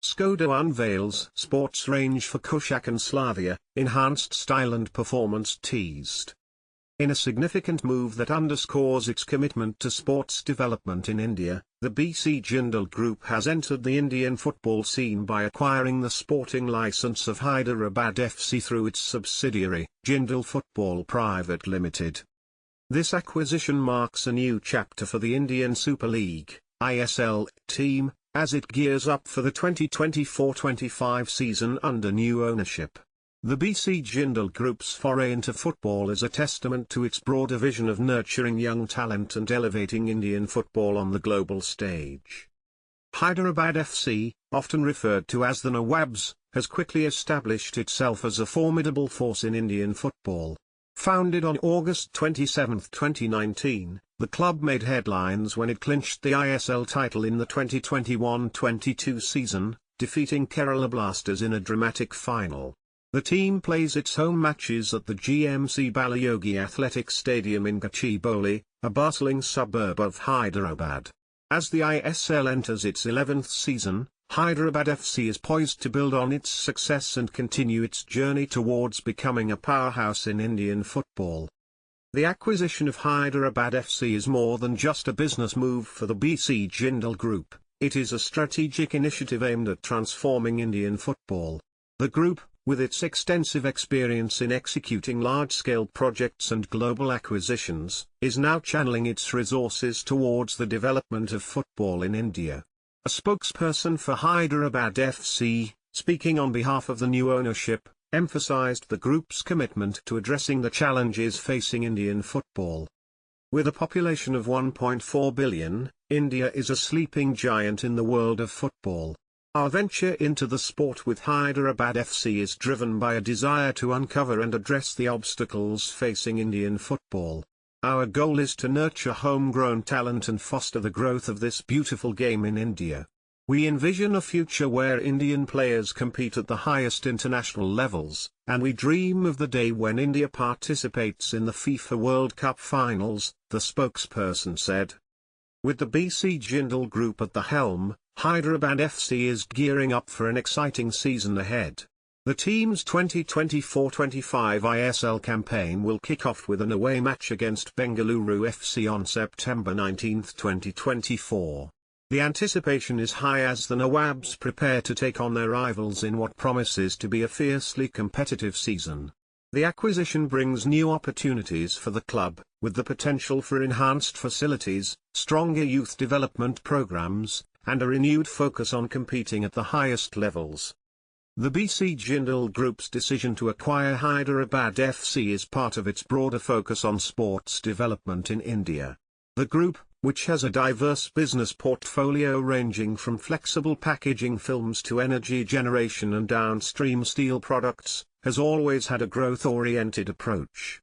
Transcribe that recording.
Skoda unveils sports range for Kushaq and Slavia, enhanced style and performance teased. In a significant move that underscores its commitment to sports development in India, the BC Jindal Group has entered the Indian football scene by acquiring the sporting licence of Hyderabad FC through its subsidiary, Jindal Football Private Limited. This acquisition marks a new chapter for the Indian Super League (ISL) team, as it gears up for the 2024-25 season under new ownership. The BC Jindal Group's foray into football is a testament to its broader vision of nurturing young talent and elevating Indian football on the global stage. Hyderabad FC, often referred to as the Nawabs, has quickly established itself as a formidable force in Indian football. Founded on August 27, 2019, the club made headlines when it clinched the ISL title in the 2021-22 season, defeating Kerala Blasters in a dramatic final. The team plays its home matches at the GMC Balayogi Athletic Stadium in Gachibowli, a bustling suburb of Hyderabad. As the ISL enters its 11th season, Hyderabad FC is poised to build on its success and continue its journey towards becoming a powerhouse in Indian football. The acquisition of Hyderabad FC is more than just a business move for the BC Jindal Group, it is a strategic initiative aimed at transforming Indian football. The group, with its extensive experience in executing large-scale projects and global acquisitions, is now channeling its resources towards the development of football in India. A spokesperson for Hyderabad FC, speaking on behalf of the new ownership, emphasized the group's commitment to addressing the challenges facing Indian football. With a population of 1.4 billion, India is a sleeping giant in the world of football. Our venture into the sport with Hyderabad FC is driven by a desire to uncover and address the obstacles facing Indian football. Our goal is to nurture homegrown talent and foster the growth of this beautiful game in India. We envision a future where Indian players compete at the highest international levels, and we dream of the day when India participates in the FIFA World Cup finals, the spokesperson said. With the BC Jindal Group at the helm, Hyderabad FC is gearing up for an exciting season ahead. The team's 2024-25 ISL campaign will kick off with an away match against Bengaluru FC on September 19, 2024. The anticipation is high as the Nawabs prepare to take on their rivals in what promises to be a fiercely competitive season. The acquisition brings new opportunities for the club, with the potential for enhanced facilities, stronger youth development programs, and a renewed focus on competing at the highest levels. The BC Jindal Group's decision to acquire Hyderabad FC is part of its broader focus on sports development in India. The group, which has a diverse business portfolio ranging from flexible packaging films to energy generation and downstream steel products, has always had a growth-oriented approach.